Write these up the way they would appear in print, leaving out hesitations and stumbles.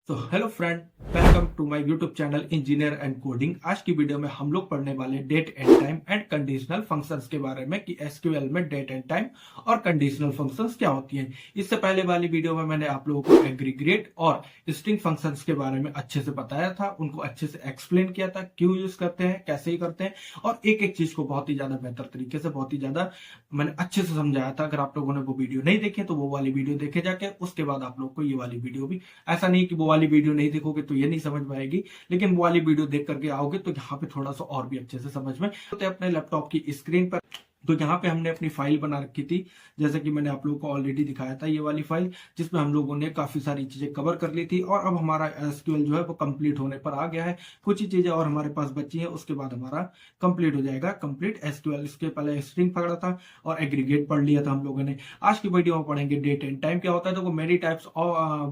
तो hello friend, welcome to my YouTube channel engineer and coding. आज की video में हम लोग पढ़ने वाले date and time and conditional functions के बारे में कि एसक्यूएल में डेट एंड टाइम और कंडीशनल फंक्शंस क्या होती हैं। इससे पहले वाली वीडियो में मैंने आप लोगों को एग्रीगेट और स्ट्रिंग फंक्शंस के बारे में अच्छे से बताया था, उनको अच्छे से एक्सप्लेन किया था, क्यों यूज करते हैं, कैसे ही करते हैं, और एक एक चीज को बहुत ही ज्यादा बेहतर तरीके से, बहुत ही ज्यादा मैंने अच्छे से समझाया था। अगर आप लोगों ने वो वीडियो नहीं देखी तो वो वाली वीडियो देखे जाके, उसके बाद आप लोग को ये वाली वीडियो भी, ऐसा नहीं कि वो वाली वीडियो नहीं देखोगे तो ये नहीं समझ में आएगी, लेकिन वो वाली वीडियो देख करके आओगे तो यहाँ पे थोड़ा सा और भी अच्छे से समझ में तो अपने लैपटॉप की स्क्रीन पर। तो यहाँ पे हमने अपनी फाइल बना रखी थी, जैसे कि मैंने आप लोगों को ऑलरेडी दिखाया था, ये वाली फाइल जिसमें हम लोगों ने काफी सारी चीजें कवर कर ली थी। और अब हमारा एसक्यूएल जो है वो कंप्लीट होने पर आ गया है। कुछ ही चीजें और हमारे पास बची है, उसके बाद हमारा कंप्लीट हो जाएगा कंप्लीट एसक्यूएल। इसके पहले स्ट्रिंग पढ़ा था और एग्रीगेट पढ़ लिया था हम लोगों ने। आज की वीडियो में पढ़ेंगे डेट एंड टाइम क्या होता है। तो many types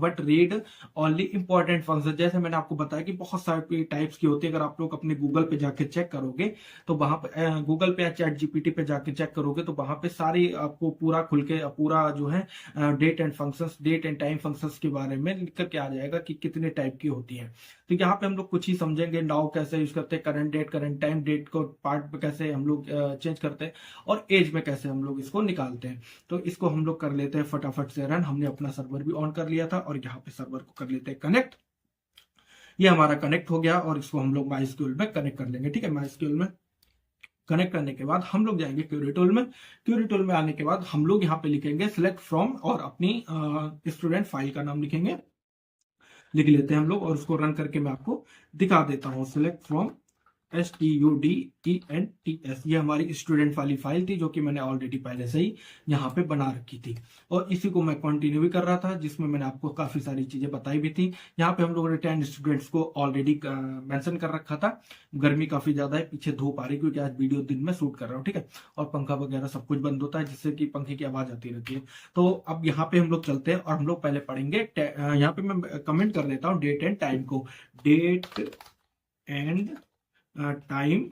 but read only important function. जैसे मैंने आपको बताया कि बहुत सारे टाइप्स की होती है। अगर आप लोग अपने गूगल पे जाके चेक करोगे तो वहां पे गूगल पे या चैट जीपीटी पे जाके चेक करोगे तो वहां पे सारी आपको पूरा खुल के पूरा जो है date and functions, date and time functions के बारे में लिख करके आ जाएगा कि कितने टाइप की होती है। तो यहाँ पे हम लोग कुछ ही समझेंगे। नाउ कैसे यूज करते हैं, current date, current time, date को पार्ट पे कैसे हम लोग चेंज करते हैं, और एज में कैसे हम लोग इसको निकालते हैं। तो इसको हम लोग कर लेते हैं फटाफट से रन। हमने अपना सर्वर भी ऑन कर लिया था और यहाँ पे सर्वर को कर लेते हैं कनेक्ट। ये हमारा कनेक्ट हो गया और इसको हम लोग माइस्क्यूएल में कनेक्ट कर लेंगे। ठीक है, माइस्क्यूएल में कनेक्ट करने के बाद हम लोग जाएंगे क्वेरी टूल में। क्वेरी टूल में आने के बाद हम लोग यहाँ पे लिखेंगे सिलेक्ट फ्रॉम और अपनी स्टूडेंट फाइल का नाम लिखेंगे, लिख लेते हैं हम लोग, और उसको रन करके मैं आपको दिखा देता हूँ। सिलेक्ट फ्रॉम STUDENTS, ये हमारी स्टूडेंट वाली फाइल थी जो कि मैंने ऑलरेडी पहले से ही यहाँ पे बना रखी थी, और इसी को मैं कंटिन्यू भी कर रहा था, जिसमें मैंने आपको काफी सारी चीजें बताई भी थी। यहाँ पे हम लोगों ने 10 स्टूडेंट्स को ऑलरेडी मेंशन कर रखा था। गर्मी काफी ज्यादा है, पीछे धूप आ रही क्योंकि आज वीडियो दिन में शूट कर रहा हूँ। ठीक है, और पंखा वगैरह सब कुछ बंद होता है जिससे कि पंखे की आवाज आती रहती है। तो अब यहाँ पे हम लोग चलते हैं और हम लोग पहले पढ़ेंगे। यहाँ पे मैं कमेंट कर देता हूँ डेट एंड टाइम को। Date and time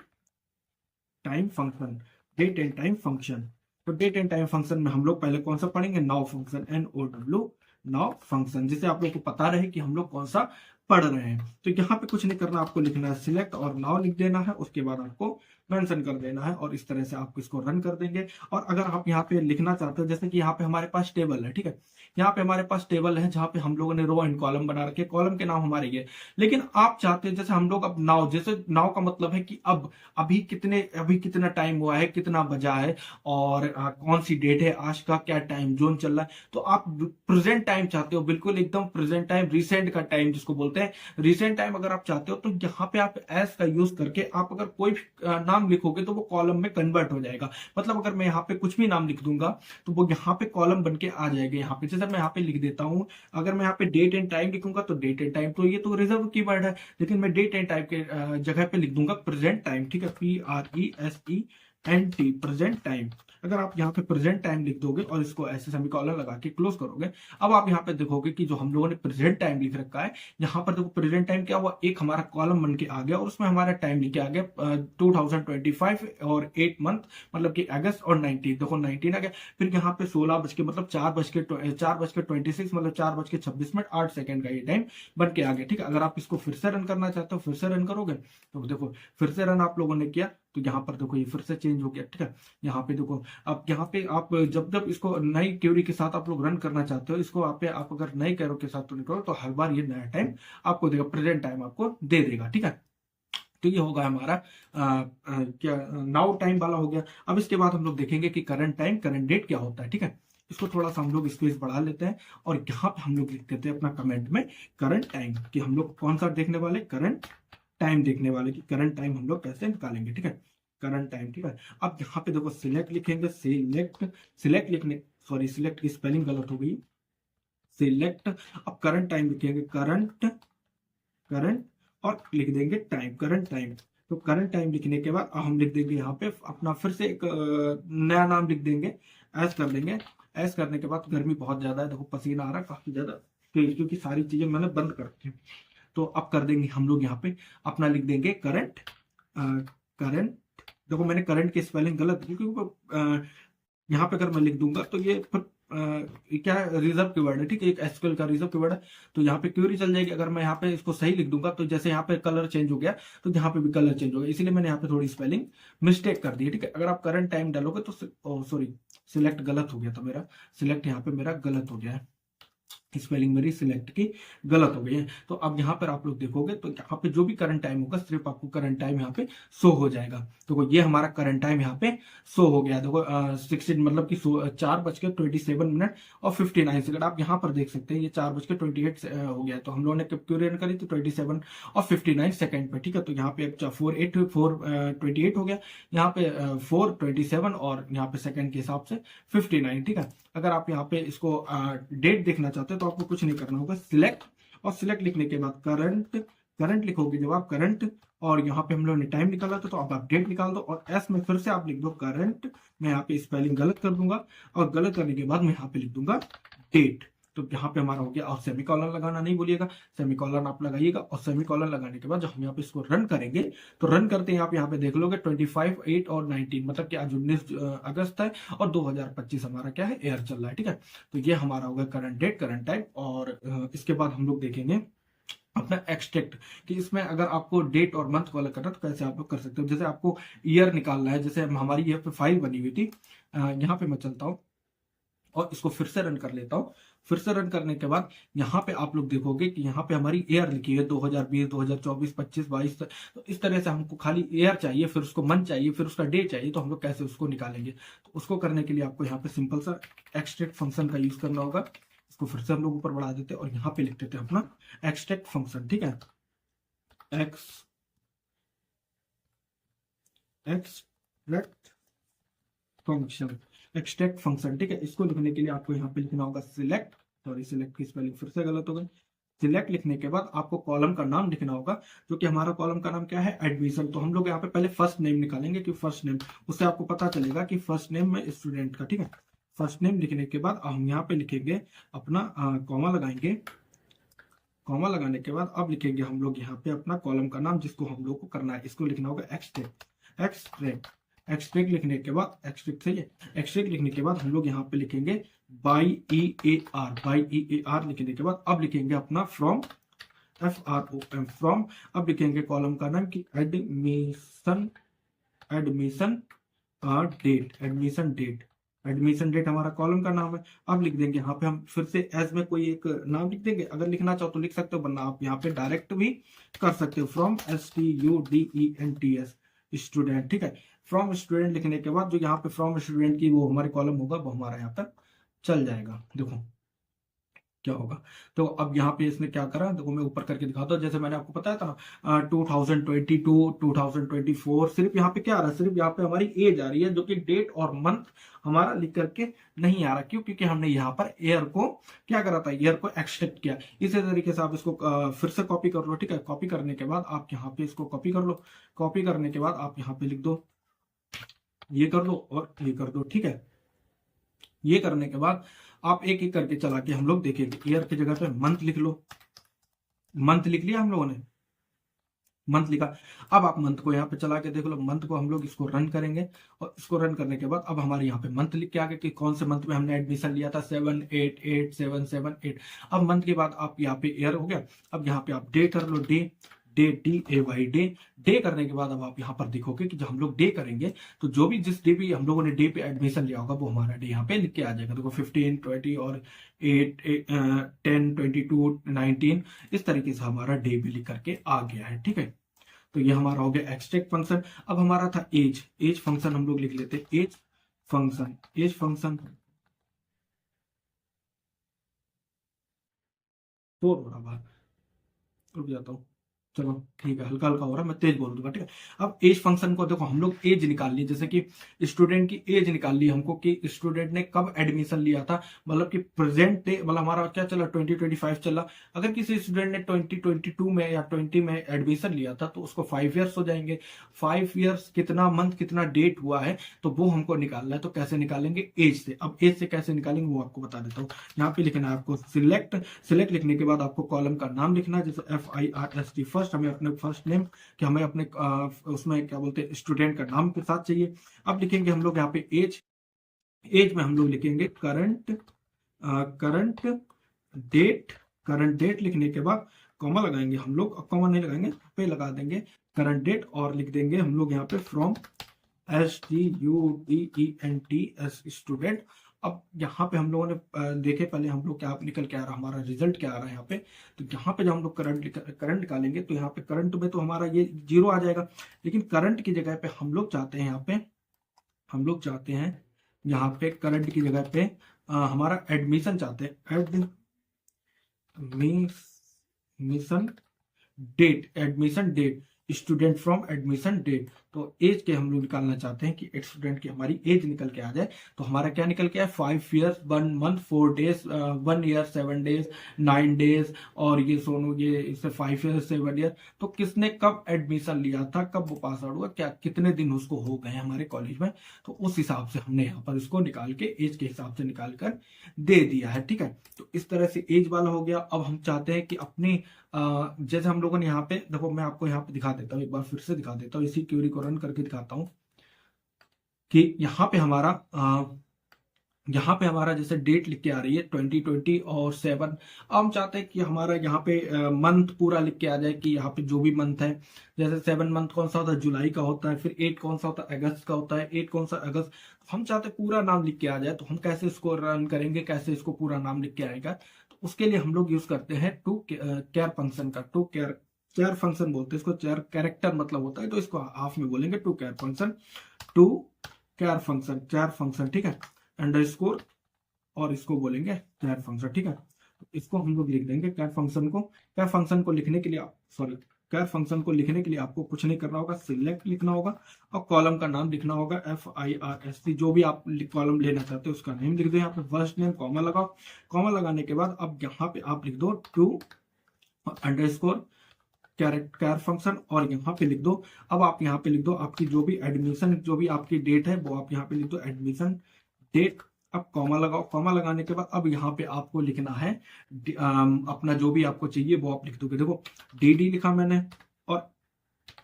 time function, date and time function. तो डेट एंड टाइम फंक्शन में हम लोग पहले कौन सा पढ़ेंगे, now function, NOW, now function, जिसे आप लोग को पता रहे कि हम लोग कौन सा पढ़ रहे हैं। तो यहाँ पे कुछ नहीं करना, आपको लिखना है सिलेक्ट और नाउ लिख देना है, उसके बाद आपको मेंशन कर देना है, और इस तरह से आप इसको रन कर देंगे। और अगर आप यहाँ पे लिखना चाहते हो, जैसे कि यहाँ पे हमारे पास टेबल है, ठीक है, यहाँ पे हमारे पास टेबल है जहाँ पे हम लोगों ने रो एंड कॉलम बना रखे, कॉलम के नाम हमारे ये। लेकिन आप चाहते हैं, जैसे हम लोग अब नाउ, जैसे नाउ का मतलब है कि अब, अभी कितना टाइम हुआ है, कितना बजा है, और कौन सी डेट है, आज का क्या टाइम जोन चल रहा है। तो आप प्रेजेंट टाइम चाहते हो, बिल्कुल एकदम प्रेजेंट टाइम, रिसेंट का टाइम जिसको बोलते हैं, रिसेंट टाइम अगर आप चाहते हो तो यहाँ पे आप एस का यूज करके आप अगर कोई भी नाम लिखोगे तो वो कॉलम में कन्वर्ट हो जाएगा। मतलब अगर मैं यहाँ पे कुछ भी नाम लिख दूंगा तो वो यहाँ पे कॉलम बन के आ जाएगा। यहाँ पे जैसे मैं यहाँ पे लिख देता हूँ, अगर मैं यहाँ पे डेट एंड टाइम लिखूंगा तो डेट एंड टाइम, तो ये तो रिजर्व कीवर्ड है, लेकिन मैं डेट एंड टाइम के जगह पे लिख दूंगा प्रेजेंट टाइम। ठीक है, PRESENT, प्रेजेंट टाइम। अगर आप यहाँ पे प्रेजेंट टाइम लिख दोगे और इसको ऐसे सेमीकोलन लगा के क्लोज करोगे, अब आप यहाँ पे देखोगे कि जो हम लोगों ने प्रेजेंट टाइम लिख रखा है, यहाँ पर देखो प्रेजेंट टाइम क्या हुआ, एक हमारा कॉलम बन के आ गया और उसमें हमारा टाइम लिखे आ गया 2025 और 8 मंथ, मतलब कि अगस्त, और 19, देखो 19 आ गया। फिर यहाँ पे 16 बज के, मतलब 4:26, मतलब 4:26 8 सेकंड का ये टाइम बन के आ गया। ठीक है, अगर आप इसको फिर से रन करना चाहते हो, फिर से रन करोगे तो देखो फिर से रन आप लोगों ने किया तो यहाँ पर देखो ये फिर से चेंज हो गया। ठीक है, यहाँ पे देखो, अब यहाँ पे आप जब जब इसको नई क्वेरी के साथ आप लोग रन करना चाहते हो, इसको आप अगर नई क्वेरी के साथ रन करो तो हर बार ये नया टाइम आपको देगा, प्रेजेंट टाइम आपको दे देगा। ठीक है, तो ये होगा हमारा क्या, नाउ टाइम वाला हो गया। अब इसके बाद हम लोग देखेंगे कि करंट टाइम, करंट डेट क्या होता है। ठीक है, इसको थोड़ा सा हम लोग स्पेस बढ़ा लेते हैं और यहाँ पे हम लोग लिख देते हैं अपना कमेंट में करंट टाइम, कि हम लोग कौन सा देखने वाले, करंट टाइम देखने वाले, कि करंट टाइम हम लोग कैसे निकालेंगे। ठीक है, करंट टाइम। ठीक है, अब यहाँ पे देखो सिलेक्ट लिखेंगे, सिलेक्ट लिखने, सॉरी सिलेक्ट की स्पेलिंग गलत हो गई, सिलेक्ट। अब करंट टाइम लिखेंगे, करंट करंट और लिख देंगे टाइम, करंट टाइम। तो करंट टाइम लिखने के बाद हम लिख देंगे यहाँ पे अपना फिर से एक नया नाम लिख देंगे, ऐस कर देंगे। ऐस करने के बाद, गर्मी बहुत ज्यादा है, देखो पसीना आ रहा है काफी ज्यादा, क्योंकि सारी चीजें मैंने बंद कर रखी हैं। तो अब कर देंगे हम लोग यहाँ पे अपना लिख देंगे करंट, करंट, देखो मैंने करंट की स्पेलिंग गलत, क्योंकि यहाँ पे अगर मैं लिख दूंगा तो ये क्या रिजर्व कीवर्ड है, ठीक है, एक एसक्यूएल का रिजर्व कीवर्ड है। तो यहाँ पे क्यूरी चल जाएगी। अगर मैं यहाँ पे इसको सही लिख दूंगा तो जैसे यहाँ पे कलर चेंज हो गया तो यहाँ पे भी कलर चेंज हो गया, इसीलिए मैंने यहाँ पे थोड़ी स्पेलिंग मिस्टेक कर दी है, ठीक है। अगर आप करंट टाइम डालोगे तो सॉरी, सिलेक्ट गलत हो गया था मेरा, सिलेक्ट यहाँ पे मेरा गलत हो गया है, स्पेलिंग मेरी सिलेक्ट की गलत हो गई है। तो अब यहाँ पर आप लोग देखोगे तो यहाँ पे जो भी करंट टाइम होगा सिर्फ आपको करंट टाइम यहाँ पे शो हो जाएगा। तो ये हमारा करंट टाइम यहाँ पे शो हो गया। देखो 16 मतलब कि 4:27 और 59 सेकंड आप यहाँ पर देख सकते हैं। ये 4:28 हो गया। तो हम लोगों ने क्यों रन करी थी 27 और 59 सेकंड पे, ठीक है। तो यहाँ पे 4:28 हो गया, यहाँ पे 4:27 और यहाँ पे सेकंड के हिसाब से 59, ठीक है। अगर आप यहाँ पे इसको डेट देखना चाहते हैं तो आपको कुछ नहीं करना होगा, सिलेक्ट और सिलेक्ट लिखने के बाद करंट लिखोगे। जब आप करंट और यहाँ पे हम लोगों ने टाइम निकाला था तो अब आप डेट निकाल दो और एस में फिर से आप लिख दो करंट। मैं यहाँ पे स्पेलिंग गलत कर दूंगा और गलत करने के बाद मैं यहाँ पे लिख दूंगा डेट। तो यहाँ पे हमारा हो गया। और सेमीकोलन लगाना नहीं भूलिएगा, सेमीकोलन आप लगाइएगा। और सेमीकोलन लगाने के बाद जब हम यहाँ पे इसको रन करेंगे तो रन करते हैं आप यहाँ पे देख लोगे 25, 8 और 19 मतलब कि आज 19 अगस्त है और 2025 हमारा क्या है, एयर चल रहा है, ठीक है। तो ये हमारा होगा करंट डेट, करंट टाइम। और इसके बाद हम लोग देखेंगे अपना एक्सट्रैक्ट कि इसमें अगर आपको डेट और मंथ को अलग करना तो कैसे आप लोग कर सकते हो। जैसे आपको ईयर निकालना है, जैसे हमारी यहाँ पे फाइल बनी हुई थी, यहाँ पे मैं चलता हूँ और इसको फिर से रन कर लेता हूँ। फिर से रन करने के बाद यहाँ पे आप लोग देखोगे कि यहाँ पे हमारी ईयर लिखी है 2020, 2024, 25, 22। तो इस तरह से हमको खाली ईयर चाहिए, फिर उसको मंथ चाहिए, फिर उसका डे चाहिए। तो हम लोग कैसे उसको निकालेंगे, तो उसको करने के लिए आपको यहाँ पे सिंपल सा एक्सट्रैक्ट फंक्शन का यूज करना होगा। इसको फिर से हम लोग ऊपर बढ़ा देते हैं और यहाँ पे लिख देते हैं अपना एक्सट्रैक्ट फंक्शन, ठीक है। एक्सट्रैक्ट फंक्शन, एक्सट्रैक्ट फंक्शन, ठीक है। इसको लिखने के लिए आपको यहाँ पे लिखना होगा सिलेक्ट, सॉरी सिलेक्ट की स्पेलिंग फिर से गलत हो गई। सिलेक्ट लिखने के बाद आपको कॉलम का नाम लिखना होगा, जो कि हमारा कॉलम का नाम क्या है, एडमिशन। तो हम लोग यहाँ पे पहले फर्स्ट नेम निकालेंगे कि फर्स्ट नेम, उससे आपको पता चलेगा कि फर्स्ट नेम में स्टूडेंट का, ठीक है। फर्स्ट नेम लिखने के बाद हम यहाँ पे लिखेंगे अपना कॉमा लगाएंगे। कॉमा लगाने के बाद अब लिखेंगे हम लोग यहाँ पे अपना कॉलम का नाम जिसको हम लोग को करना है। इसको लिखना होगा एक्सट्रैक्ट। एक्सट्रैक्ट लिखने के बाद एक्सट्रैक्ट लिखने के बाद हम लोग यहाँ पे लिखेंगे बाई ई ए आर लिखने के बाद अब लिखेंगे अपना फ्रॉम, FROM फ्रॉम। अब लिखेंगे कॉलम का नाम कि एडमिशन डेट हमारा कॉलम का नाम है। अब लिख देंगे यहाँ पे हम फिर से एज में कोई एक नाम लिख देंगे। अगर लिखना चाहो तो लिख सकते हो, वरना आप यहाँ पे डायरेक्ट भी कर सकते हो, फ्रॉम STUDENTS स्टूडेंट, ठीक है। फ्रॉम स्टूडेंट लिखने के बाद जो यहाँ पे फ्रॉम स्टूडेंट की वो हमारे कॉलम होगा वो हमारा यहाँ पर चल जाएगा। देखो क्या होगा। तो अब यहाँ पे इसने क्या करा, देखो मैं ऊपर करके दिखाता हूँ। जैसे मैंने आपको बताया था ना 2022, 2024, सिर्फ यहाँ पे क्या आ रहा है, सिर्फ यहाँ पे हमारी एज आ रही है, जो कि डेट और मंथ हमारा लिख करके नहीं आ रहा। क्यों, क्योंकि हमने यहाँ पर ईयर को क्या करा था, ईयर को एक्सट्रैक्ट किया। इसी तरीके से आप इसको फिर से कॉपी कर लो, ठीक है। कॉपी करने के बाद आप यहाँ पे इसको कॉपी कर लो। कॉपी करने के बाद आप यहाँ पे लिख दो, ये कर दो और ये कर दो, ठीक है। ये करने के बाद आप एक एक करके चला के हम लोग देखेंगे। ईयर की जगह पे मंथ लिख लो, मंथ लिख लिया हम लोगों ने, मंथ लिखा। अब आप मंथ को यहाँ पे चला के देख लो। मंथ को हम लोग इसको रन करेंगे और इसको रन करने के बाद अब हमारे यहाँ पे मंथ लिख के आ गया कि कौन से मंथ में हमने एडमिशन लिया था, 7/8/7/7/8। अब मंथ के बाद आप यहाँ पे ईयर हो गया। अब यहाँ पे आप डे कर लो, DAY डे करने के बाद अब आप यहाँ पर देखोगे कि जब हम लोग डे करेंगे तो जो भी जिस डे भी हम लोगों ने डे पे एडमिशन लिया होगा वो हमारा डे यहाँ पे लिख के आ जाएगा। देखो 15, 20 और 8, 10, 22, 19 इस तरीके से हमारा डे भी लिख करके आ गया है, ठीक है। तो ये हमारा हो गया एक्सट्रैक्ट फंक्शन। अब हमारा था एज फंक्शन, हम लोग लिख लेते एज फंक्शन तो रुक जाता हूँ, चलो ठीक है, हल्का हल्का हो रहा है, मैं तेज बोल दूंगा, ठीक है। अब एज फंक्शन को देखो हम लोग एज निकाल ली, जैसे कि स्टूडेंट की एज निकाल ली हमको कि स्टूडेंट ने कब एडमिशन लिया था, मतलब कि प्रेजेंट डे, मतलब हमारा क्या चला 2025 चला। अगर किसी स्टूडेंट ने 2022 में या 20 में एडमिशन लिया था तो उसको 5 ईयर्स हो जाएंगे। 5 ईयर्स कितना मंथ कितना डेट हुआ है तो वो हमको निकालना है। तो कैसे निकालेंगे, एज से। अब एज से कैसे निकालेंगे वो आपको बता देता हूँ। यहाँ पे लिखना है आपको सिलेक्ट लिखने के बाद आपको कॉलम का नाम लिखना है, जैसे FIRST फर्स्ट, हमें अपने फर्स्ट नेम कि हमें अपने उसमें क्या बोलते हैं स्टूडेंट का नाम के साथ चाहिए। अब लिखेंगे हम लोग यहाँ पे एज में हम लोग लिखेंगे current current date, current date लिखने के बाद कॉमा लगाएंगे हम लोग, कॉमा नहीं लगाएंगे, पे लगा देंगे करंट डेट और लिख देंगे हम लोग यहाँ पे फ्रॉम STUDENT स्टूडेंट। अब यहाँ पे हम लोगों ने देखे पहले हम लोग क्या निकल के आ रहा, हमारा रिजल्ट क्या आ रहा है यहाँ पे। तो यहाँ पे जब हम लोग करंट निकालेंगे तो यहाँ पे करंट में तो हमारा ये 0 आ जाएगा, लेकिन करंट की जगह पे हम लोग चाहते हैं यहाँ पे, हम लोग चाहते हैं यहाँ पे करंट की जगह पे हमारा एडमिशन चाहते हैं, admission date, admission date, student from admission date. तो एज के हम लोग निकालना चाहते हैं कि स्टूडेंट की हमारी एज निकल के आ जाए। तो हमारा क्या निकल के आए, 5 years 1 month 4 days, 1 year 7 days 9 days, और ये सोनू ये इससे 5 years 7 years। तो किसने कब एडमिशन लिया था, कब वो पास आउट हुआ, क्या कितने दिन उसको हो गए हमारे कॉलेज में, तो उस हिसाब से हमने यहाँ पर इसको निकाल के एज के हिसाब से निकाल कर दे दिया है। ठीक है, तो इस तरह से एज वाला हो गया। अब हम चाहते हैं कि अपनी जैसे हम लोगों ने यहाँ पे देखो, मैं आपको यहाँ पे दिखा देता हूँ, एक बार फिर से दिखा देता हूँ, इसी क्वेरी को रन करके दिखाता हूँ कि यहाँ पे हमारा यहाँ पे हमारा जैसे डेट लिख के आ रही है 2020 और 7। अब हम चाहते हैं कि हमारा यहाँ पे मंथ पूरा लिख के आ जाए कि यहाँ पे जो भी मंथ है, जैसे 7 मंथ कौन सा होता है, जुलाई का होता है, फिर 8 कौन सा होता है, अगस्त का होता है, 8 कौन सा अगस्त। हम चाहते हैं पूरा नाम लिख के आ जाए। तो हम कैसे इसको रन करेंगे, कैसे इसको पूरा नाम लिख के आएगा, तो उसके लिए हम लोग यूज करते हैं टू केयर फंक्शन का। टू केयर फंक्शन बोलते हैं इसको, केयर कैरेक्टर मतलब होता है, तो इसको हाफ में बोलेंगे to care function, to care function. ठीक है, अंडरस्कोर और इसको बोलेंगे कैर फंक्शन। ठीक है, इसको हम लोग लिख देंगे कैर फंक्शन को। कैर फंक्शन को लिखने के लिए कैर फंक्शन को लिखने के लिए आपको कुछ नहीं करना होगा, सिलेक्ट लिखना होगा और कॉलम का नाम लिखना होगा, FIRST, जो भी आप कॉलम लेना चाहते हो उसका नेम लिख दो। यहाँ पे फर्स्ट नेम कॉमा लगाओ। कॉमा लगाने के बाद अब यहाँ पे आप लिख दो टू अंडरस्कोर कैर फंक्शन और यहाँ पे लिख दो। अब आप यहाँ पे लिख दो आपकी जो भी एडमिशन, जो भी आपकी डेट है वो आप यहाँ पे लिख दो एडमिशन डेट। अब कॉमा लगाओ। कॉमा लगाने के बाद अब यहाँ पे आपको लिखना है अपना जो भी आपको चाहिए वो आप लिख दोगे। देखो DD लिखा मैंने और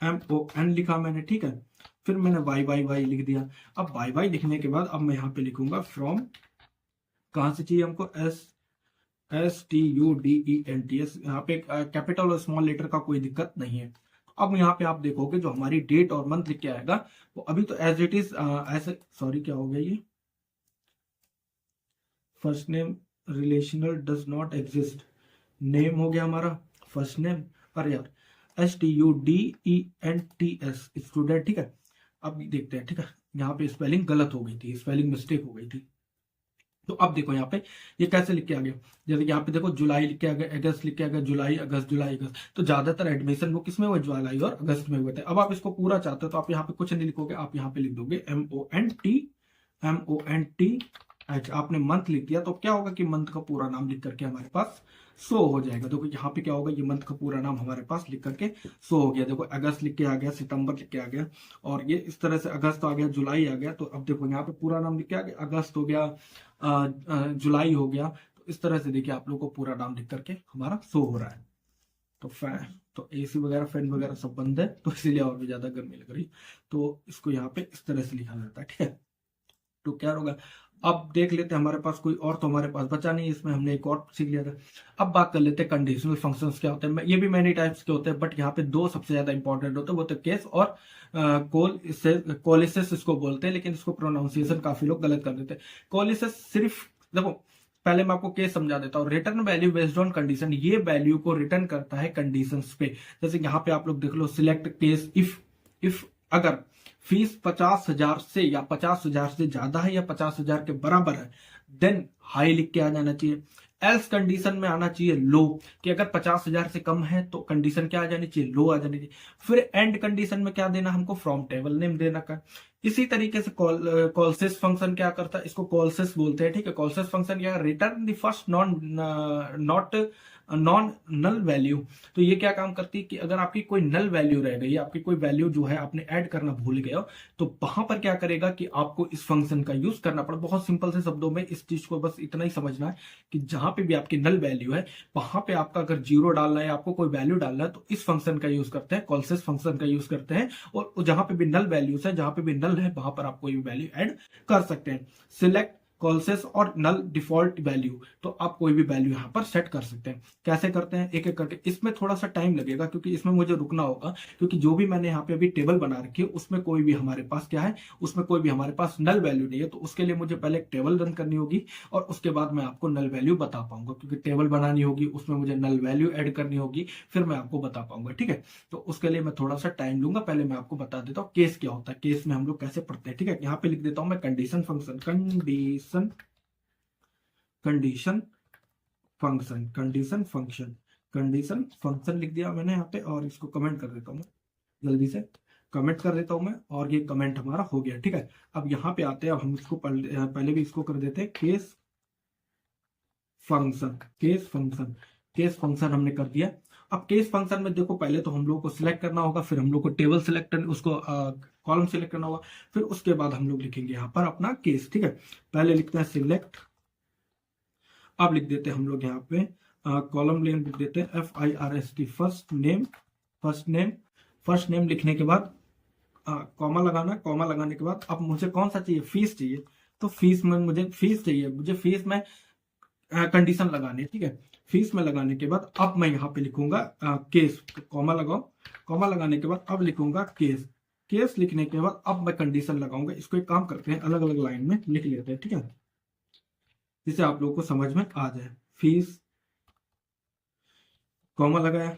MON लिखा मैंने। ठीक है, फिर मैंने YYY लिख दिया। अब YY लिखने के बाद अब मैं यहाँ पे लिखूंगा फ्रॉम, कहाँ से चाहिए हमको, STUDENT। यहाँ पे कैपिटल और स्मॉल लेटर का कोई दिक्कत नहीं है। अब यहाँ पे आप देखोगे जो हमारी डेट और मंथ लिख के आएगा वो अभी तो एज इट इज ऐसे, सॉरी क्या हो गया, ये first name relational does not exist, name हो गया हमारा फर्स्ट नेम, अरे यार STUDENT स्टूडेंट। ठीक है, अब देखते हैं। ठीक है, यहाँ पे स्पेलिंग गलत हो गई थी, स्पेलिंग मिस्टेक हो गई थी। तो अब देखो यहाँ पे ये कैसे लिख के आ गया, जैसे यहाँ पे देखो जुलाई लिख के आ गया, अगस्त लिख के आ गया, जुलाई अगस्त। तो ज्यादातर एडमिशन वो किसमें हुआ, जुलाई और अगस्त में हुए थे। अब आप इसको पूरा चाहते हो तो आप यहाँ पे कुछ नहीं लिखोगे, आप यहाँ पे लिख दोगे MONT। आपने मंथ लिख दिया तो क्या होगा कि मंथ का पूरा नाम लिख करके हमारे पास शो हो जाएगा। देखो यहाँ पे क्या होगा, ये मंथ का पूरा नाम हमारे पास लिख करके शो हो गया। देखो अगस्त लिख के आ गया, सितंबर लिख के आ गया, और ये इस तरह से अगस्त आ गया, जुलाई आ गया। तो अब देखो यहाँ पे पूरा नाम लिख के आ गया, अगस्त हो गया, जुलाई हो गया। तो इस तरह से देखिए आप लोग को पूरा नाम लिख करके हमारा शो हो रहा है। तो फैन, तो AC वगैरह फैन वगैरह सब बंद है, तो इसीलिए और भी ज्यादा गर्मी लग रही। तो इसको यहाँ पे इस तरह से लिखा जाता है। ठीक है, तो क्या होगा, अब देख लेते हैं हमारे पास कोई और तो हमारे पास बचा नहीं, इसमें हमने एक और सीख लिया था। अब बात कर लेते हैं कंडीशनल फंक्शंस क्या होते हैं। ये भी मैनी टाइप्स के होते हैं, बट यहाँ पे दो सबसे ज्यादा इंपॉर्टेंट होते हैं, वो तो केस और कोलिसिस इसको बोलते हैं, लेकिन इसको प्रोनाउंसिएशन काफी लोग गलत कर देते हैं। कोलिसिस सिर्फ देखो, पहले मैं आपको केस समझा देता हूँ। Return value based on condition, ये वैल्यू को रिटर्न करता है कंडीशंस पे। जैसे यहाँ पे आप लोग देख लो, सिलेक्ट केस इफ अगर फीस 50,000 से या 50,000 से ज्यादा है या 50,000 के बराबर है, देन हाई लिख के आ जाना चाहिए। एल्स कंडीशन में आना चाहिए लो, कि अगर 50,000 से कम है तो कंडीशन क्या आ जानी चाहिए, लो आ जानी चाहिए। फिर एंड कंडीशन में क्या देना हमको, फ्रॉम टेबल नेम देना का। इसी तरीके से कॉलसिस फंक्शन क्या करता है, इसको कॉलसिस बोलते हैं। ठीक है, कॉलसिस फंक्शन क्या, return the first non null value. तो ये क्या काम करती है कि अगर आपकी कोई नल वैल्यू रह गई, आपकी कोई वैल्यू जो है आपने ऐड करना भूल गए हो, तो वहां पर क्या करेगा कि आपको इस फंक्शन का यूज करना पड़ा। बहुत सिंपल से शब्दों में इस चीज को बस इतना ही समझना है कि जहां पे भी आपकी नल वैल्यू है, वहां पे आपका अगर 0 डालना है, आपको कोई वैल्यू डालना है, तो इस फंक्शन का यूज करते हैं, कॉलसिस फंक्शन का यूज करते हैं। और जहां पे भी नल वैल्यूज है, जहां पे भी नल है, वहां पर आप कोई भी वैल्यू ऐड कर सकते हैं। सिलेक्ट कॉल्सेस और नल डिफॉल्ट वैल्यू। तो आप कोई भी वैल्यू यहाँ पर सेट कर सकते हैं। कैसे करते हैं एक एक करके, इसमें थोड़ा सा टाइम लगेगा क्योंकि इसमें मुझे रुकना होगा, क्योंकि जो भी मैंने यहाँ पे अभी टेबल बना रखी है उसमें कोई भी हमारे पास क्या है, उसमें कोई भी हमारे पास नल वैल्यू नहीं है। तो उसके लिए मुझे पहले एक टेबल रन करनी होगी और उसके बाद मैं आपको नल वैल्यू बता पाऊंगा, क्योंकि टेबल बनानी होगी, उसमें मुझे नल वैल्यू ऐड करनी होगी, फिर मैं आपको बता पाऊंगा। ठीक है, तो उसके लिए मैं थोड़ा सा टाइम लूंगा। पहले मैं आपको बता देता हूँ केस क्या होता है, केस में हम लोग कैसे पढ़ते हैं। ठीक है, यहाँ पे लिख देता हूं मैं condition function, condition function, condition function लिख दिया मैंने यहाँ पे, और इसको कमेंट कर देता हूँ मैं, जल्दी से कमेंट कर देता हूं मैं, और ये कमेंट हमारा हो गया। ठीक है, अब यहाँ पे आते हैं, अब हम इसको पहले भी इसको कर देते हैं केस फंक्शन, केस फंक्शन हमने कर दिया। अब केस फंक्शन में देखो, पहले तो हम लोग को सिलेक्ट करना होगा, फिर हम लोग को टेबल सिलेक्ट करना, उसको कॉलम सिलेक्ट करना होगा, फिर उसके बाद हम लोग लिखेंगे यहाँ पर अपना केस। ठीक है, पहले लिखते हैं सिलेक्ट, अब लिख देते हैं हम लोग यहाँ पे कॉलम नेम लिख देते हैं FIRST, फर्स्ट नेम लिखने के बाद कॉमा लगाना, कॉमा लगाने के बाद अब मुझे कौन सा चाहिए, फीस चाहिए। तो फीस में मुझे फीस चाहिए, मुझे फीस में कंडीशन लगानी है। ठीक है, फीस में लगाने के बाद अब मैं यहाँ पे लिखूंगा केस, कॉमा लगाओ, कॉमा लगाने के बाद अब लिखूंगा केस, केस लिखने के बाद अब मैं कंडीशन लगाऊंगा। इसको एक काम करते हैं, अलग अलग लाइन में लिख लेते हैं। ठीक है, जिससे आप लोगों को समझ में आ जाए। फीस, कॉमा लगाया,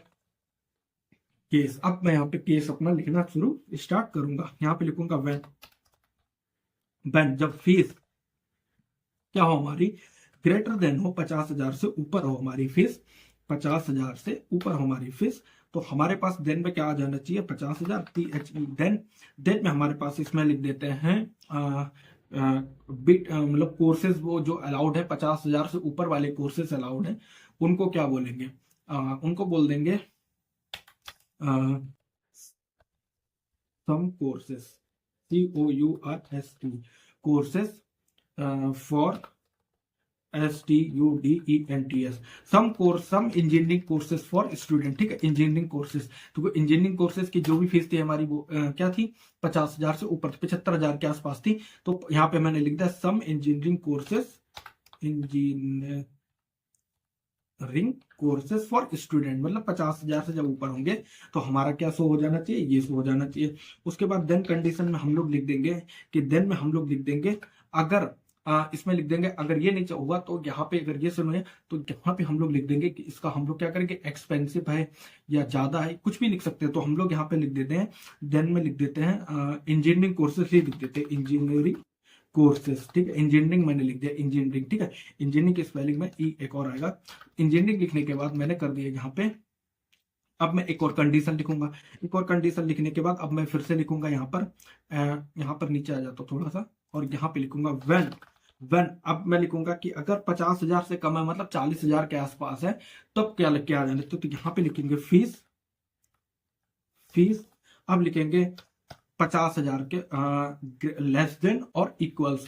केस। अब मैं यहाँ पे केस अपना लिखना शुरू स्टार्ट करूंगा। यहाँ पे लिखूंगा व्हेन जब फीस क्या हो हमारी, ग्रेटर देन हो, 50,000 से ऊपर हो हमारी फीस, 50,000 से ऊपर हो हमारी फीस। तो हमारे पास देन में क्या आ जाना चाहिए, 50,000, THE देन में हमारे पास इसमें लिख देते हैं बिट, मतलब कोर्सेज वो जो अलाउड है, 50,000 से ऊपर वाले कोर्सेज अलाउड है, उनको क्या बोलेंगे, उनको बोल देंगे some courses, COURSE courses for STUDENTS, some engineering courses for student. ठीक है, इंजीनियरिंग कोर्सेज, तो इंजीनियरिंग कोर्सेज की जो भी फीस थी हमारी वो क्या थी, 50,000 से ऊपर, 75,000 के आसपास थी। तो यहाँ पे मैंने लिख दिया सम इंजीनियरिंग कोर्सेज फॉर स्टूडेंट, मतलब 50,000 से जब ऊपर होंगे तो हमारा क्या शो हो जाना चाहिए, ये शो हो जाना चाहिए। उसके बाद देन कंडीशन में हम लोग लिख देंगे कि देन में हम लोग लिख देंगे अगर इसमें लिख देंगे अगर ये नहीं हुआ तो यहाँ पे, अगर ये सुनो तो यहाँ पे हम लोग लिख देंगे कि इसका हम लोग क्या करेंगे, एक्सपेंसिव है या ज्यादा है, कुछ भी लिख सकते हैं। तो हम लोग यहाँ पे लिख देते हैं, देन में लिख देते हैं इंजीनियरिंग कोर्सेज ही लिख देते हैं, इंजीनियरिंग कोर्सेज। ठीक है, इंजीनियरिंग मैंने लिख दिया, इंजीनियरिंग। ठीक है, इंजीनियरिंग की स्पेलिंग में ई एक और आएगा। इंजीनियरिंग लिखने के बाद मैंने कर दिया यहाँ पे, अब मैं एक और कंडीशन लिखूंगा। एक और कंडीशन लिखने के बाद अब मैं फिर से लिखूंगा यहाँ पर नीचे आ जाता थोड़ा सा, और यहाँ पे लिखूंगा व्हेन अब मैं लिखूंगा कि अगर 50,000 से कम है, मतलब 40,000 के आसपास है, तब क्या लिख के आ जाने। तो यहाँ पे लिखेंगे फीस, अब लिखेंगे 50,000 के लेस देन और इक्वल्स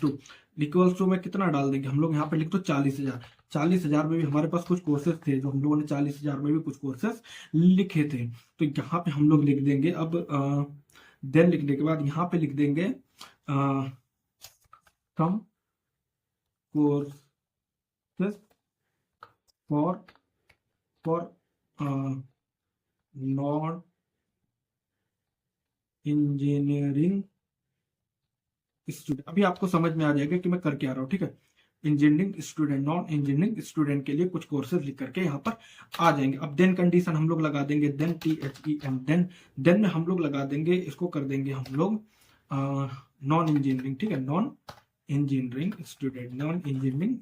टू में कितना डाल देंगे हम लोग, यहाँ पे लिख दो 40,000। 40,000 में भी हमारे पास कुछ कोर्सेज थे, जो हम लोगों ने 40,000 में भी कुछ कोर्सेज लिखे थे। तो यहाँ पे हम लोग लिख देंगे, अब देन लिखने के बाद यहाँ पे लिख देंगे कम courses for non engineering student. अभी आपको समझ में आ जाएगा कि मैं कर क्या रहा हूँ। ठीक है, engineering student, non engineering student के लिए कुछ कोर्सेज लिख करके यहाँ पर आ जाएंगे। अब देन कंडीशन हम लोग लगा देंगे, देन THEN, देन में हम लोग लगा देंगे, इसको कर देंगे हम लोग नॉन इंजीनियरिंग। ठीक है, non engineering student, not engineering.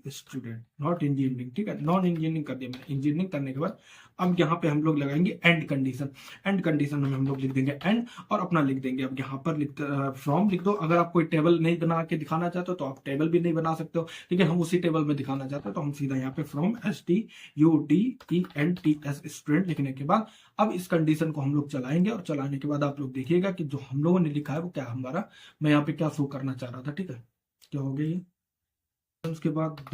ठीक है, नॉन इंजीनियरिंग कर दिया मैंने। इंजीनियरिंग करने के बाद अब यहाँ पे हम लोग लगाएंगे एंड कंडीशन में हम लोग लिख देंगे एंड, और अपना लिख देंगे। अब यहाँ पर फ्रॉम लिख दो। अगर आप कोई टेबल नहीं बना के दिखाना चाहते हो तो आप टेबल भी नहीं बना सकते हो। ठीक है, हम उसी टेबल में दिखाना चाहते हो तो हम सीधा यहाँ पे फ्रॉम STUDENTS स्टूडेंट लिखने के बाद अब इस कंडीशन को हम लोग चलाएंगे, और चलाने के बाद आप लोग देखिएगा कि जो हम लोगों ने लिखा है वो क्या हमारा, मैं यहाँ पे क्या शो करना चाह रहा था। ठीक है, क्या हो गई, उसके बाद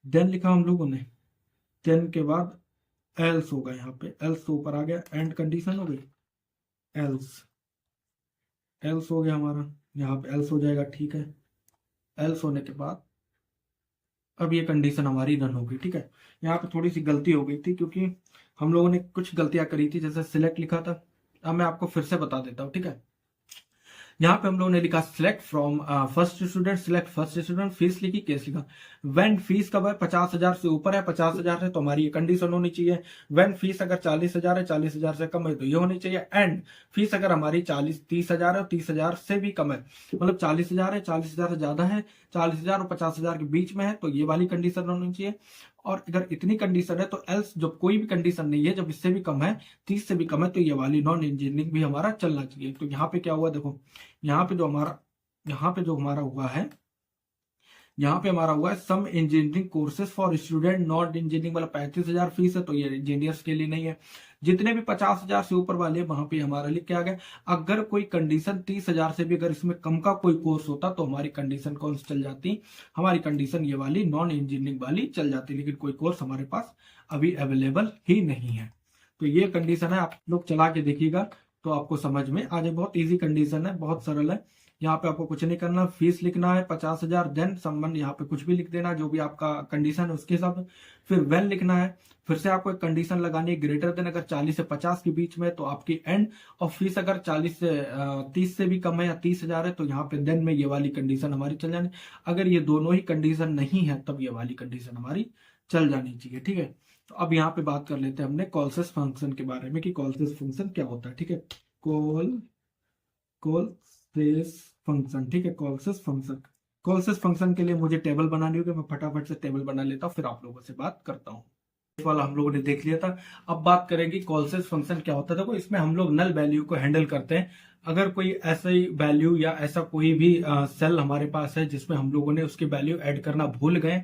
देन लिखा हम लोगों ने, देन के बाद एल्स होगा, यहाँ पे एल्स तो ऊपर आ गया, एंड कंडीशन हो गई, एल्स हो गया हमारा, यहाँ पे एल्स हो जाएगा। ठीक है, एल्स होने के बाद अब ये कंडीशन हमारी रन होगी। ठीक है, यहाँ पे थोड़ी सी गलती हो गई थी क्योंकि हम लोगों ने कुछ गलतियां करी थी, जैसे सिलेक्ट लिखा था। अब मैं आपको फिर से बता देता हूँ। ठीक है, यहाँ पे हम लोगों ने लिखा select from first student, select first student, fees लिखी, केस लिखा। व्हेन फीस कब है, 50,000 से ऊपर है, 50,000 है तो हमारी ये कंडीशन होनी चाहिए। व्हेन फीस अगर 40,000 है, 40,000 से कम है तो ये होनी चाहिए। एंड फीस अगर हमारी 30,000 है, 30,000 से भी कम है, मतलब 40,000 है, 40,000 से ज्यादा है, 40,000 और 50,000 के बीच में है तो ये वाली कंडीशन होनी चाहिए। और अगर इतनी कंडीशन है तो एल्स, जब कोई भी कंडीशन नहीं है, जब इससे भी कम है, 30 से भी कम है, तो ये वाली नॉन इंजीनियरिंग भी हमारा चलना चाहिए। तो यहाँ पे क्या हुआ देखो, यहाँ पे जो हमारा हुआ है, यहाँ पे हमारा हुआ है some engineering courses for student not engineering, वाला 35,000 फीस है तो ये इंजीनियर्स के लिए नहीं है। जितने भी 50,000 से ऊपर वाले वहां पे हमारा लिख के आ गया। अगर कोई कंडीशन 30,000 से भी अगर इसमें कम का कोई कोर्स होता तो हमारी कंडीशन कौन सी चल जाती, हमारी कंडीशन ये वाली नॉन इंजीनियरिंग वाली चल जाती, लेकिन कोई कोर्स हमारे पास अभी अवेलेबल ही नहीं है। तो ये कंडीशन है, आप लोग चला के देखिएगा तो आपको समझ में आ जाए। बहुत ईजी कंडीशन है, बहुत सरल है। यहाँ पे आपको कुछ नहीं करना, फीस लिखना है 50,000, देन संबंध यहाँ पे कुछ भी लिख देना जो भी आपका कंडीशन है उसके हिसाब से। फिर वेन लिखना है, फिर से आपको एक कंडीशन लगानी है ग्रेटर देन, अगर 40 से 50 के बीच में तो आपकी एंड। और फीस अगर 30 से भी कम है या 30,000 है तो यहाँ पे देन में ये वाली कंडीशन हमारी चल जानी। अगर ये दोनों ही कंडीशन नहीं है तब ये वाली कंडीशन हमारी चल जानी चाहिए। ठीक है, तो अब यहाँ पे बात कर लेते हैं हमने कॉलसेस फंक्शन के बारे में कि कॉलसेस फंक्शन क्या होता है। ठीक है, कॉलसेस फंक्शन, ठीक है, कॉलसेस फंक्शन के लिए मुझे टेबल बनानी होगी। मैं फटाफट से टेबल बना लेता हूँ, फिर आप लोगों से बात करता हूँ। वाला हम लोगों ने देख लिया था। अब बात करेंगे कॉलसेस फंक्शन क्या होता है। देखो, इसमें हम लोग नल वैल्यू को हैंडल करते हैं। अगर कोई ऐसा ही वैल्यू या ऐसा कोई भी सेल हमारे पास है जिसमें हम लोगों ने उसकी वैल्यू ऐड करना भूल गए,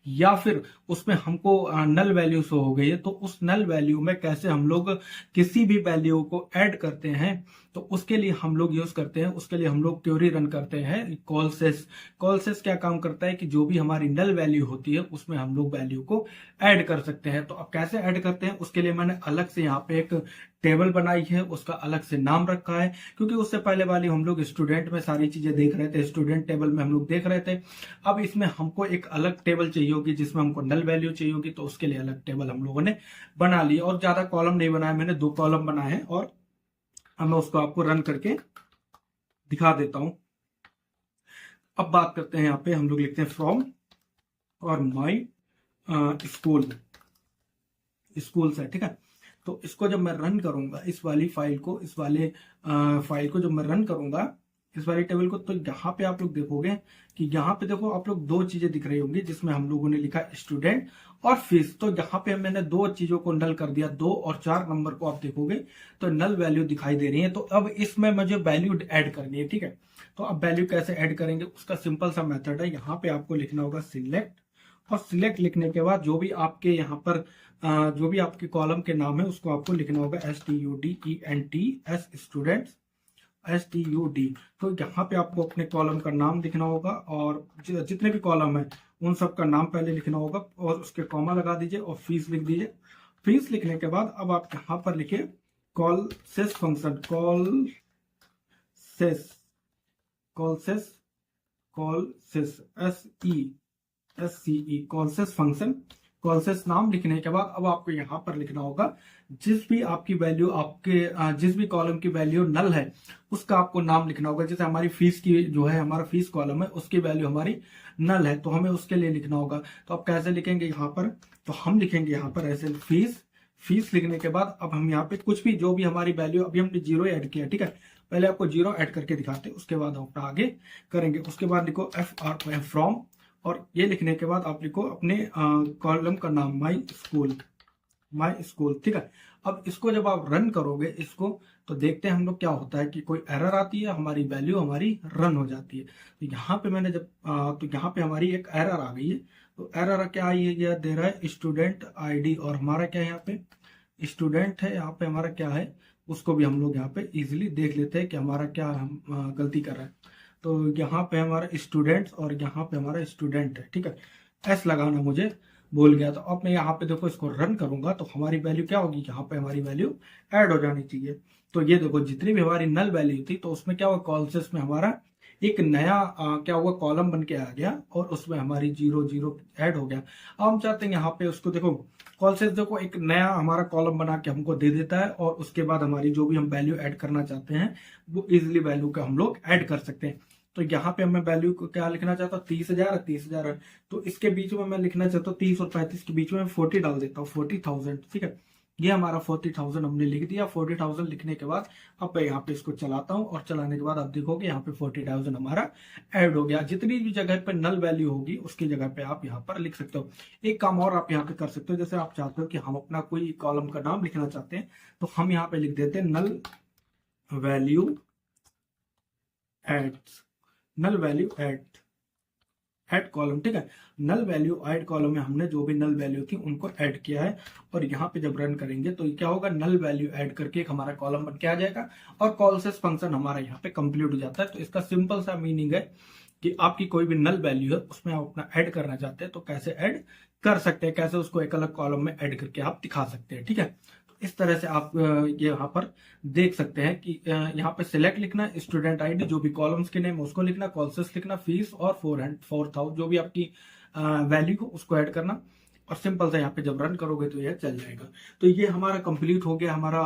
या फिर उसमें हमको नल वैल्यू शो हो गई है, तो उस नल वैल्यू में कैसे हम लोग किसी भी वैल्यू को ऐड करते हैं, तो उसके लिए हम लोग यूज करते हैं, उसके लिए हम लोग क्वेरी रन करते हैं कॉलसेस। कॉलसेस क्या काम करता है कि जो भी हमारी नल वैल्यू होती है उसमें हम लोग वैल्यू को ऐड कर सकते हैं। तो अब कैसे ऐड करते हैं उसके लिए मैंने अलग से यहाँ पे एक टेबल बनाई है, उसका अलग से नाम रखा है, क्योंकि उससे पहले वाली हम लोग स्टूडेंट में सारी चीजें देख रहे थे, स्टूडेंट टेबल में हम लोग देख रहे थे। अब इसमें हमको एक अलग टेबल चाहिए होगी जिसमें हमको नल वैल्यू चाहिए होगी, तो उसके लिए अलग टेबल हम लोगों ने बना ली। और ज्यादा कॉलम नहीं बनाया मैंने, 2 कॉलम बनाए हैं। और अब मैं उसको आपको रन करके दिखा देता हूं। अब बात करते हैं, यहाँ पे हम लोग लिखते हैं फ्रॉम और माई स्कूल से। ठीक है, तो इसको जब मैं रन करूंगा, इस वाली फाइल को, इस वाले फाइल को जब मैं रन करूंगा, इस वाली टेबल को, तो यहाँ पे आप लोग देखोगे कि यहाँ पे देखो आप लोग 2 चीजें दिख रही होंगी जिसमें हम लोगों ने लिखा स्टूडेंट और फीस। तो यहाँ पे मैंने 2 चीजों को नल कर दिया, 2 और 4 नंबर को आप देखोगे तो नल वैल्यू दिखाई दे रही है। तो अब इसमें मुझे वैल्यू ऐड करनी है। ठीक है, तो अब वैल्यू कैसे ऐड करेंगे उसका सिंपल सा मेथड है। यहाँ पे आपको लिखना होगा सिलेक्ट, और सिलेक्ट लिखने के बाद जो भी आपके यहाँ पर जो भी आपके कॉलम के नाम है उसको आपको लिखना होगा STUDENT, स्टूडेंट्स, STUD। तो यहाँ पे आपको अपने कॉलम का नाम लिखना होगा और जितने भी कॉलम है उन सब का नाम पहले लिखना होगा और उसके कॉमा लगा दीजिए और फीस लिख दीजिए। फीस लिखने के बाद अब आप यहाँ पर लिखिए कॉलसेस फंक्शन, कॉलसेस SESCE, कॉलसेस फंक्शन। कॉलसेस नाम लिखने के बाद अब आपको यहाँ पर लिखना होगा जिस भी आपकी वैल्यू, आपके जिस भी कॉलम की वैल्यू नल है उसका आपको नाम लिखना होगा। जैसे हमारी फीस की जो है, हमारा फीस कॉलम है, उसकी वैल्यू हमारी नल है तो हमें उसके लिए लिखना होगा। तो आप कैसे लिखेंगे यहाँ पर, तो हम लिखेंगे यहाँ पर ऐसे फीस लिखने के बाद अब हम यहाँ पे कुछ भी जो भी हमारी वैल्यू, अभी हमने 0 ऐड किया, ठीक है, पहले आपको 0 ऐड करके दिखाते, उसके बाद हम आगे करेंगे। उसके बाद लिखो FROM फ्रॉम, और ये लिखने के बाद आप लिखो अपने कॉलम का नाम माई स्कूल। ठीक है, अब इसको जब आप रन करोगे इसको, तो देखते हैं हम लोग क्या होता है कि कोई एरर आती है, हमारी वैल्यू हमारी रन हो जाती है। तो यहाँ पे मैंने जब तो यहाँ पे हमारी एक एरर आ गई है। तो एरर क्या आई है, यह दे रहा है स्टूडेंट ID, और हमारा क्या है यहाँ पे स्टूडेंट है, यहाँ पे हमारा क्या है उसको भी हम लोग यहाँ पे इजिली देख लेते हैं कि हमारा क्या हम गलती कर रहे हैं। तो यहाँ पे हमारा स्टूडेंट्स और यहाँ पे हमारा स्टूडेंट है। ठीक है, S लगाना मुझे भूल गया। तो अब मैं यहाँ पे देखो इसको रन करूंगा तो हमारी वैल्यू क्या होगी, यहाँ पे हमारी वैल्यू ऐड हो जानी चाहिए। तो ये देखो जितनी भी हमारी नल वैल्यू थी तो उसमें क्या हुआ, कॉलसेस में हमारा एक नया क्या हुआ, कॉलम बन के आ गया और उसमें हमारी 0 0 ऐड हो गया। अब हम चाहते हैं यहाँ पे उसको देखो, कॉलसेस देखो एक नया हमारा कॉलम बना के हमको दे देता है, और उसके बाद हमारी जो भी हम वैल्यू ऐड करना चाहते हैं वो इजिली वैल्यू का हम लोग ऐड कर सकते हैं। तो यहाँ पे मैं वैल्यू को क्या लिखना चाहता हूँ, 30,000 30,000 है, तो इसके बीच में मैं लिखना चाहता हूँ 30 और 35 के बीच में 40 डाल देता हूँ, 40,000। ठीक है, ये हमारा 40,000 हमने लिख दिया। 40,000 लिखने के बाद अब मैं यहाँ पे इसको चलाता हूँ, और चलाने के बाद आप देखोगे यहाँ पे 40,000 हमारा ऐड हो गया। जितनी भी जगह पे नल वैल्यू होगी उसकी जगह पे आप यहाँ पर लिख सकते हो। एक काम और आप यहाँ पे कर सकते हो, जैसे आप चाहते हो कि हम अपना कोई कॉलम का नाम लिखना चाहते हैं, तो हम यहाँ पे लिख देते हैं null value add, null value add column. ठीक है, नल वैल्यू ऐड कॉलम में हमने जो भी नल वैल्यू थी उनको ऐड किया है, और यहाँ पे जब रन करेंगे तो क्या होगा, नल वैल्यू ऐड करके एक हमारा कॉलम बन के आ जाएगा, और कॉलसेस फंक्शन हमारा यहाँ पे कंप्लीट हो जाता है। तो इसका सिंपल सा मीनिंग है कि आपकी कोई भी नल वैल्यू है उसमें आप अपना ऐड करना चाहते हैं तो कैसे ऐड कर सकते हैं, कैसे उसको एक अलग कॉलम में ऐड करके आप दिखा सकते हैं। ठीक है, तो इस तरह से आप ये यहाँ पर देख सकते हैं कि यहाँ पे सिलेक्ट लिखना, स्टूडेंट आईडी, जो भी कॉलम्स के नेम उसको लिखना, कॉलसेस लिखना, फीस और 4,000 जो भी आपकी वैल्यू हो उसको ऐड करना, और सिंपल सा यहाँ पे जब रन करोगे तो यह चल जाएगा। तो ये हमारा कंप्लीट हो गया, हमारा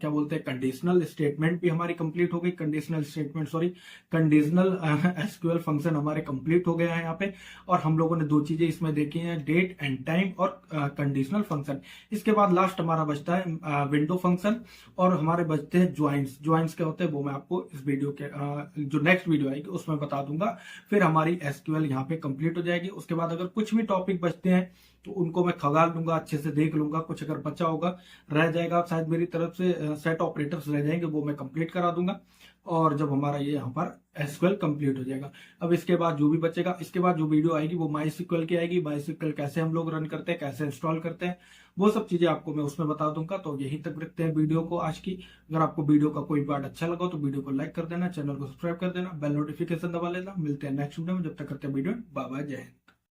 क्या बोलते हैं, कंडीशनल स्टेटमेंट भी हमारी कंप्लीट हो गई, conditional statement sorry conditional SQL function हमारे कंप्लीट हो गया है यहाँ पे। और हम लोगों ने दो चीजें इसमें देखी हैं, डेट एंड टाइम और कंडीशनल फंक्शन। इसके बाद लास्ट हमारा बचता है विंडो फंक्शन, और हमारे बचते हैं ज्वाइंट्स। ज्वाइंट्स क्या होते हैं वो मैं आपको इस वीडियो के जो नेक्स्ट वीडियो आएगी उसमें बता दूंगा। फिर हमारी एसक्यूएल यहाँ पे कंप्लीट हो जाएगी। उसके बाद अगर कुछ भी टॉपिक बचते हैं तो उनको मैं खंगाल लूंगा, अच्छे से देख लूंगा, कुछ अगर बचा होगा रह जाएगा शायद मेरी तरफ से सेट ऑपरेटर्स रह जाएंगे वो मैं कंप्लीट करा दूंगा, और जब हमारा ये यहाँ पर एसक्यूएल कंप्लीट हो जाएगा। अब इसके बाद जो भी बचेगा, इसके बाद जो वीडियो आएगी वो माईएसक्यूएल की आएगी। माईएसक्यूएल कैसे हम लोग रन करते हैं, कैसे इंस्टॉल करते हैं, वो सब चीजें आपको मैं उसमें बता दूंगा। तो यहीं तक रखते हैं वीडियो को आज की। अगर आपको वीडियो का कोई पार्ट अच्छा लगा तो वीडियो को लाइक कर देना, चैनल को सब्सक्राइब कर देना, बेल नोटिफिकेशन दबा लेना। मिलते हैं नेक्स्ट वीडियो में, जब तक करते हैं वीडियो, बाय बाय, जय हिंद।